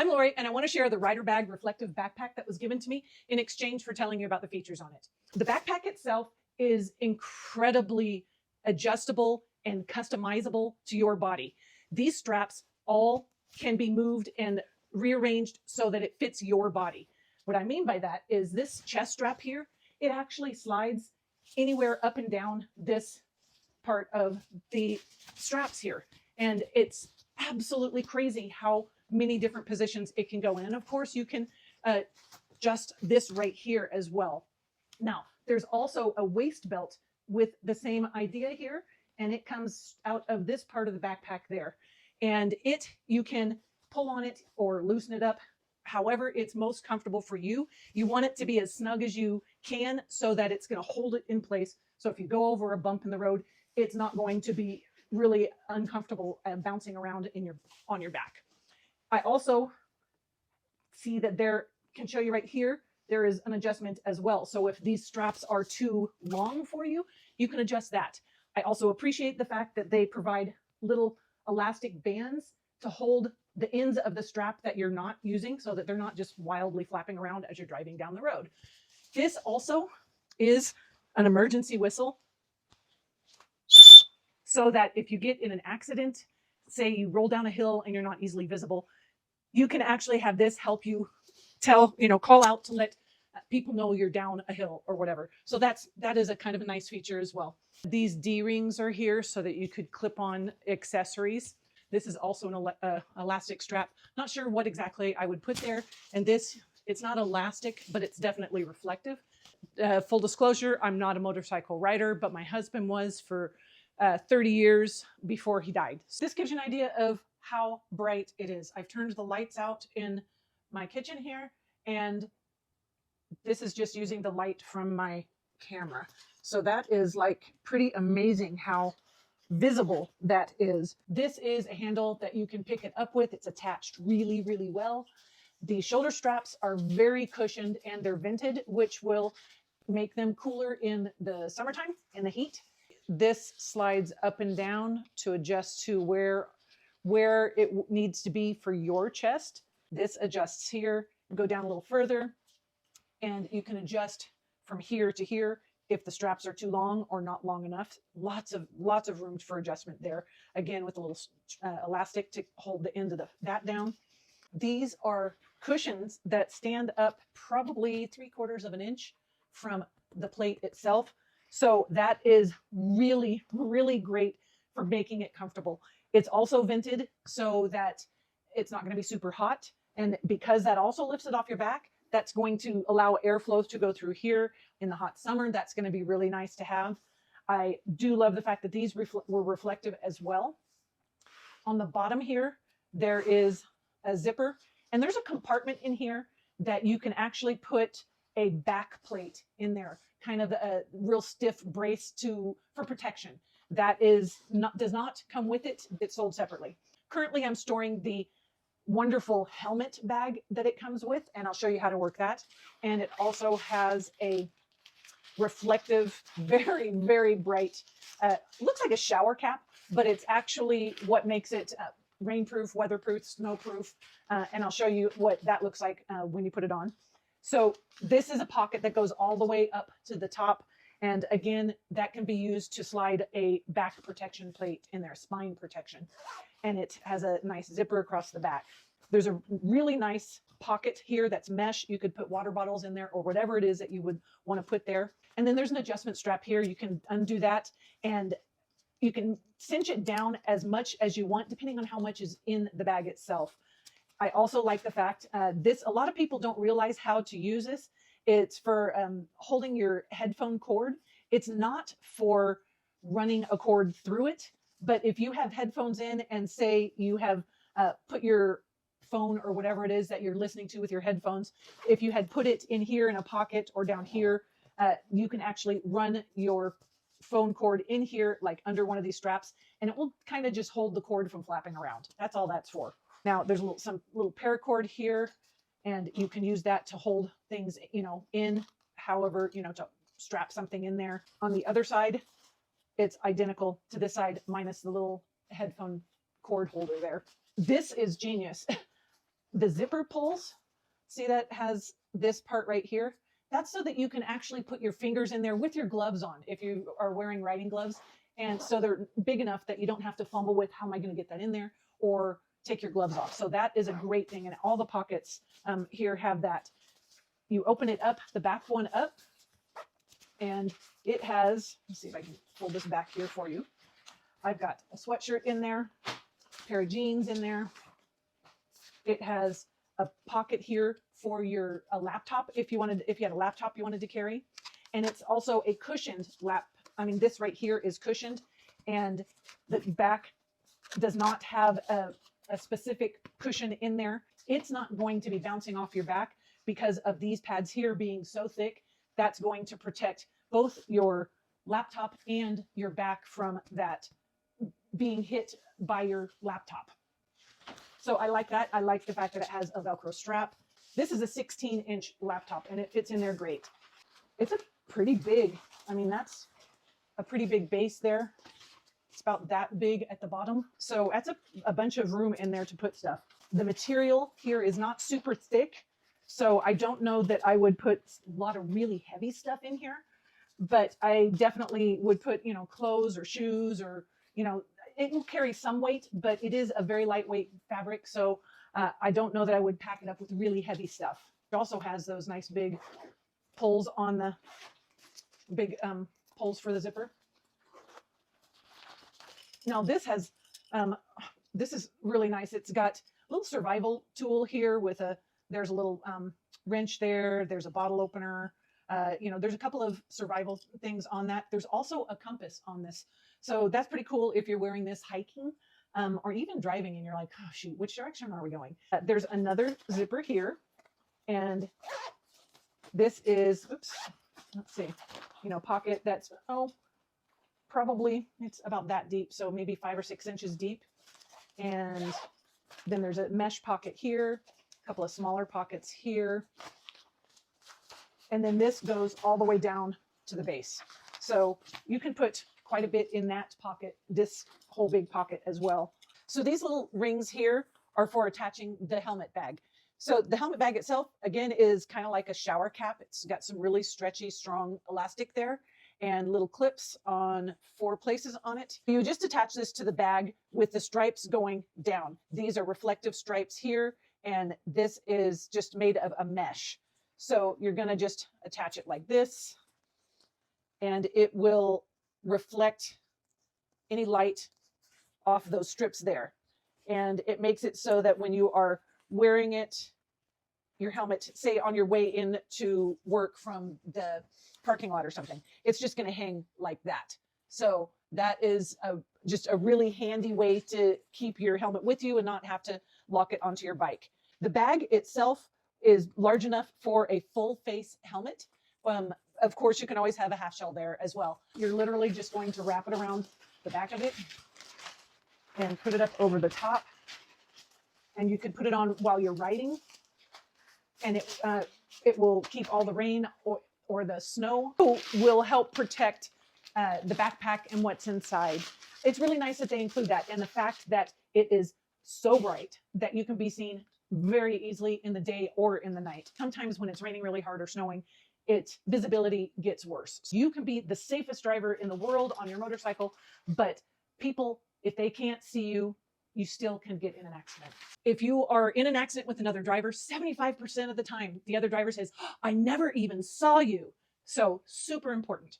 I'm Lori, and I want to share the RiderBag Reflective Backpack that was given to me in exchange for telling you about the features on it. The backpack itself is incredibly adjustable and customizable to your body. These straps all can be moved and rearranged so that it fits your body. What I mean by that is this chest strap here, it actually slides anywhere up and down this part of the straps here. And it's absolutely crazy how many different positions it can go in. And of course, you can adjust this right here as well. Now, there's also a waist belt with the same idea here, and it comes out of this part of the backpack there. And you can pull on it or loosen it up however it's most comfortable for you. You want it to be as snug as you can so that it's going to hold it in place. So if you go over a bump in the road, it's not going to be really uncomfortable bouncing around on your back. I also see that there, can show you right here, there is an adjustment as well. So if these straps are too long for you, you can adjust that. I also appreciate the fact that they provide little elastic bands to hold the ends of the strap that you're not using so that they're not just wildly flapping around as you're driving down the road. This also is an emergency whistle so that if you get in an accident, say you roll down a hill and you're not easily visible, you can actually have this help you call out to let people know you're down a hill or whatever. So that is a kind of a nice feature as well. These D-rings are here so that you could clip on accessories. This is also an elastic strap. Not sure what exactly I would put there. And this, it's not elastic, but it's definitely reflective. Full disclosure, I'm not a motorcycle rider, but my husband was for 30 years before he died. So this gives you an idea of how bright it is. I've turned the lights out in my kitchen here, and this is just using the light from my camera. So that is like pretty amazing how visible that is. This is a handle that you can pick it up with. It's attached really, really well. The shoulder straps are very cushioned and they're vented, which will make them cooler in the summertime, in the heat. This slides up and down to adjust to where it needs to be for your chest. This adjusts here, go down a little further, and you can adjust from here to here if the straps are too long or not long enough. Lots of room for adjustment there. Again, with a little elastic to hold the end of that down. These are cushions that stand up probably 3/4 of an inch from the plate itself. So that is really, really great for making it comfortable. It's also vented so that it's not going to be super hot. And because that also lifts it off your back, that's going to allow airflow to go through here in the hot summer. That's going to be really nice to have. I do love the fact that these were reflective as well. On the bottom here, there is a zipper, and there's a compartment in here that you can actually put a back plate in there, kind of a real stiff brace for protection. That does not come with it. It's sold separately. Currently, I'm storing the wonderful helmet bag that it comes with, and I'll show you how to work that. And it also has a reflective, very, very bright, looks like a shower cap, but it's actually what makes it rainproof, weatherproof, snowproof. And I'll show you what that looks like when you put it on. So this is a pocket that goes all the way up to the top. And again, that can be used to slide a back protection plate in there, spine protection. And it has a nice zipper across the back. There's a really nice pocket here that's mesh. You could put water bottles in there or whatever it is that you would want to put there. And then there's an adjustment strap here. You can undo that and you can cinch it down as much as you want, depending on how much is in the bag itself. I also like the fact a lot of people don't realize how to use this. It's for holding your headphone cord. It's not for running a cord through it, but if you have headphones in and say you have put your phone or whatever it is that you're listening to with your headphones, if you had put it in here in a pocket or down here, you can actually run your phone cord in here, like under one of these straps, and it will kind of just hold the cord from flapping around. That's all that's for. Now there's some little paracord here, and you can use that to hold things, in however, to strap something in there. On the other side, it's identical to this side minus the little headphone cord holder there. This is genius. the zipper pulls, see that has this part right here? That's so that you can actually put your fingers in there with your gloves on if you are wearing riding gloves. And so they're big enough that you don't have to fumble with how am I going to get that in there or take your gloves off. So that is a great thing. And all the pockets here have that. You open it up, the back one up, and it has, let's see if I can pull this back here for you. I've got a sweatshirt in there, a pair of jeans in there. It has a pocket here for your laptop if you had a laptop you wanted to carry. And it's also a cushioned this right here is cushioned, and the back does not have a specific cushion in there. It's not going to be bouncing off your back because of these pads here being so thick. That's going to protect both your laptop and your back from that being hit by your laptop. So I like that. I like the fact that it has a Velcro strap. This is a 16-inch laptop and it fits in there great. It's a pretty big, that's a pretty big base there. It's about that big at the bottom. So that's a bunch of room in there to put stuff. The material here is not super thick. So I don't know that I would put a lot of really heavy stuff in here, but I definitely would put, clothes or shoes or, it will carry some weight, but it is a very lightweight fabric. So I don't know that I would pack it up with really heavy stuff. It also has those nice big pulls on the big pulls for the zipper. Now this has, this is really nice. It's got a little survival tool here with there's a little wrench there. There's a bottle opener. There's a couple of survival things on that. There's also a compass on this. So that's pretty cool if you're wearing this hiking or even driving and you're like, oh shoot, which direction are we going? There's another zipper here. And this is, oops, let's see, pocket that's, probably it's about that deep. So maybe 5 or 6 inches deep. And then there's a mesh pocket here, a couple of smaller pockets here. And then this goes all the way down to the base. So you can put quite a bit in that pocket, this whole big pocket as well. So these little rings here are for attaching the helmet bag. So the helmet bag itself, again, is kind of like a shower cap. It's got some really stretchy, strong elastic there and little clips on 4 places on it. You just attach this to the bag with the stripes going down. These are reflective stripes here, and this is just made of a mesh. So you're going to just attach it like this, and it will reflect any light off those strips there. And it makes it so that when you are wearing it, your helmet, say on your way in to work from the parking lot or something, it's just going to hang like that. So that is just a really handy way to keep your helmet with you and not have to lock it onto your bike. The bag itself is large enough for a full face helmet. Of course, you can always have a half shell there as well. You're literally just going to wrap it around the back of it and put it up over the top. And you can put it on while you're riding, and it will keep all the rain or the snow. Will help protect the backpack and what's inside. It's really nice that they include that, and the fact that it is so bright that you can be seen very easily in the day or in the night. Sometimes when it's raining really hard or snowing, visibility gets worse. So you can be the safest driver in the world on your motorcycle, but people, if they can't see you, you still can get in an accident. If you are in an accident with another driver, 75% of the time, the other driver says, I never even saw you. So super important.